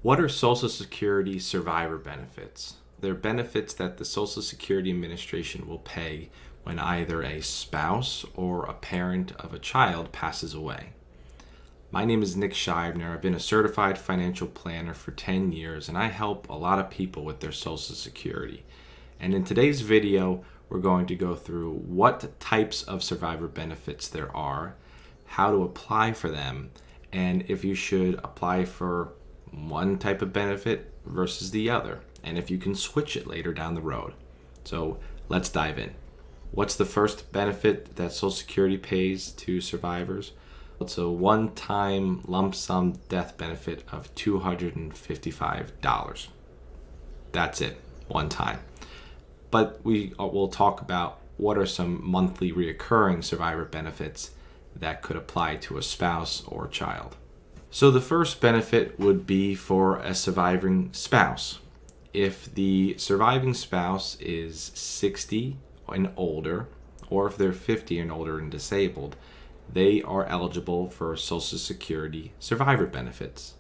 What are Social Security survivor benefits? They're benefits that the Social Security Administration will pay when either a spouse or a parent of a child passes away. My name is Nick Scheibner. I've been a certified financial planner for 10 years, and I help a lot of people with their Social Security. And in today's video, we're going to go through what types of survivor benefits there are, how to apply for them, and if you should apply for one type of benefit versus the other, and if you can switch it later down the road. So let's dive in. What's the first benefit that Social Security pays to survivors? It's a one-time lump sum death benefit of $255. That's it, one time. But we'll talk about what are some monthly reoccurring survivor benefits that could apply to a spouse or child. So the first benefit would be for a surviving spouse. If the surviving spouse is 60 and older, or if they're 50 and older and disabled, they are eligible for Social Security survivor benefits.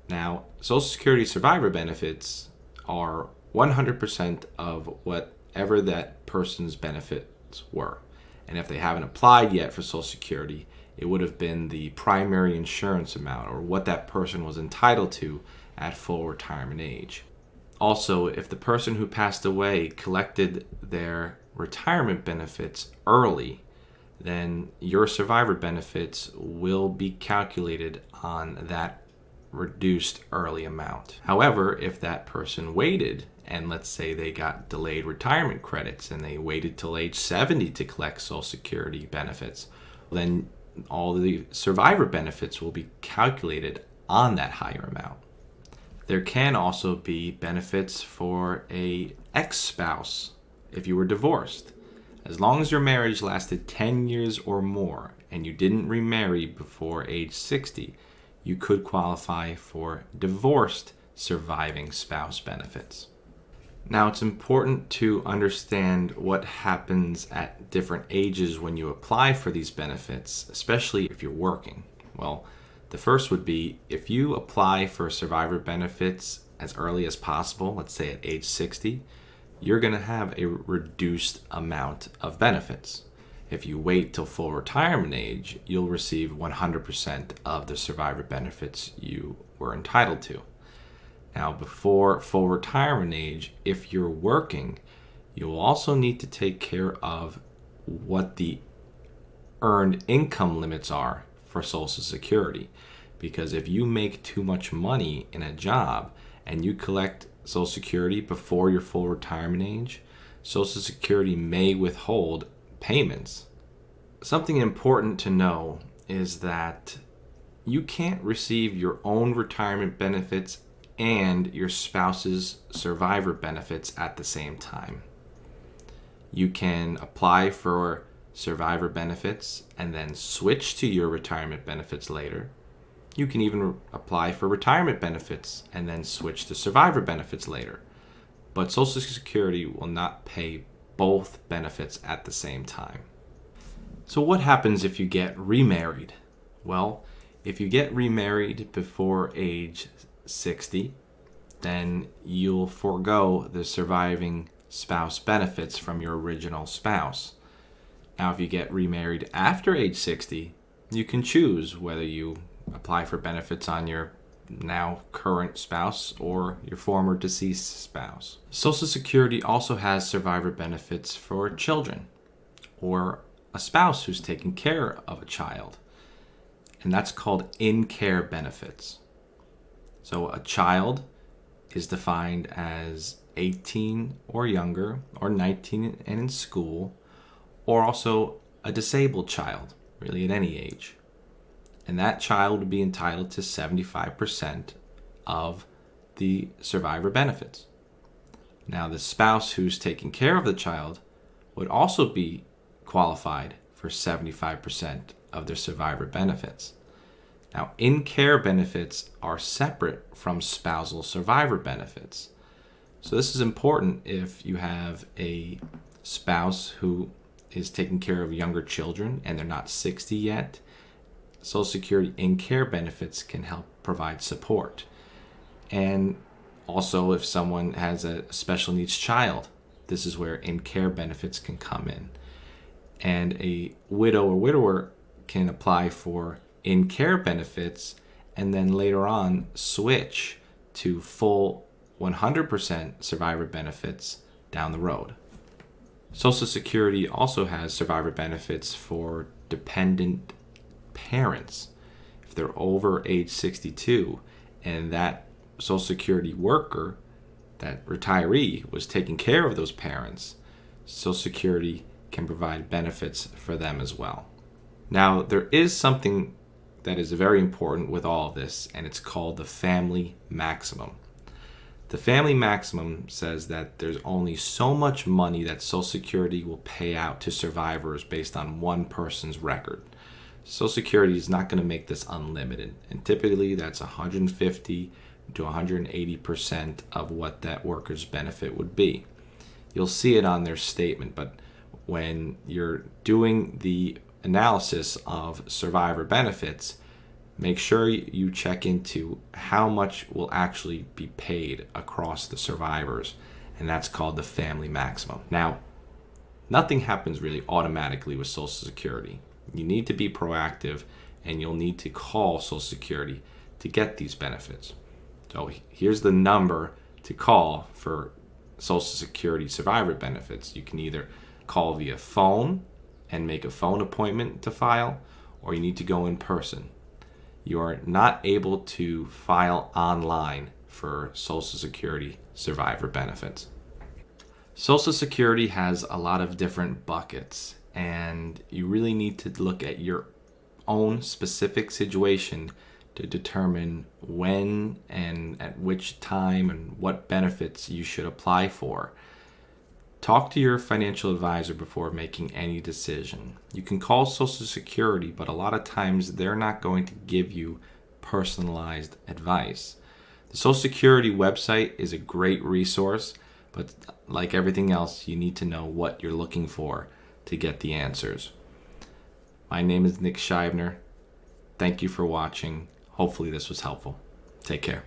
Now, Social Security survivor benefits are 100% of whatever that person's benefits were. And if they haven't applied yet for Social Security, it would have been the primary insurance amount, or what that person was entitled to at full retirement age. Also, if the person who passed away collected their retirement benefits early, then your survivor benefits will be calculated on that reduced early amount. However, if that person waited, and let's say they got delayed retirement credits and they waited till age 70 to collect Social Security benefits, then all the survivor benefits will be calculated on that higher amount. There can also be benefits for an ex-spouse if you were divorced. As long as your marriage lasted 10 years or more and you didn't remarry before age 60, you could qualify for divorced surviving spouse benefits. Now, it's important to understand what happens at different ages when you apply for these benefits, especially if you're working. Well, the first would be if you apply for survivor benefits as early as possible, let's say at age 60, you're going to have a reduced amount of benefits. If you wait till full retirement age, you'll receive 100% of the survivor benefits you were entitled to. Now, before full retirement age, if you're working, you will also need to take care of what the earned income limits are for Social Security. Because if you make too much money in a job and you collect Social Security before your full retirement age, Social Security may withhold payments. Something important to know is that you can't receive your own retirement benefits and your spouse's survivor benefits at the same time. You can apply for survivor benefits and then switch to your retirement benefits later. You can even apply for retirement benefits and then switch to survivor benefits later. But Social Security will not pay both benefits at the same time. So what happens if you get remarried? Well, if you get remarried before age 60, then you'll forego the surviving spouse benefits from your original spouse. Now, if you get remarried after age 60, you can choose whether you apply for benefits on your now current spouse or your former deceased spouse. Social Security also has survivor benefits for children or a spouse who's taking care of a child, and that's called in-care benefits. So a child is defined as 18 or younger, or 19 and in school, or also a disabled child, really at any age. And that child would be entitled to 75% of the survivor benefits. Now, the spouse who's taking care of the child would also be qualified for 75% of their survivor benefits. Now, in-care benefits are separate from spousal survivor benefits. So this is important if you have a spouse who is taking care of younger children and they're not 60 yet. Social Security in-care benefits can help provide support. And also, if someone has a special needs child, this is where in-care benefits can come in. And a widow or widower can apply for in-care benefits and then later on switch to full 100% survivor benefits down the road. Social Security also has survivor benefits for dependent parents. If they're over age 62 and that Social Security worker, that retiree, was taking care of those parents, Social Security can provide benefits for them as well. Now, there is something that is very important with all of this, and it's called the family maximum. The family maximum says that there's only so much money that Social Security will pay out to survivors based on one person's record. Social Security is not going to make this unlimited, and typically that's 150 to 180% of what that worker's benefit would be. You'll see it on their statement, but when you're doing the analysis of survivor benefits, make sure you check into how much will actually be paid across the survivors, and that's called the family maximum. Now, nothing happens really automatically with Social Security. You need to be proactive, and you'll need to call Social Security to get these benefits. So here's the number to call for Social Security survivor benefits. You can either call via phone and make a phone appointment to file, or you need to go in person. You are not able to file online for Social Security survivor benefits. Social Security has a lot of different buckets, and you really need to look at your own specific situation to determine when and at which time and what benefits you should apply for. Talk to your financial advisor before making any decision. You can call Social Security, but a lot of times they're not going to give you personalized advice. The Social Security website is a great resource, but like everything else, you need to know what you're looking for to get the answers. My name is Nick Scheibner. Thank you for watching. Hopefully this was helpful. Take care.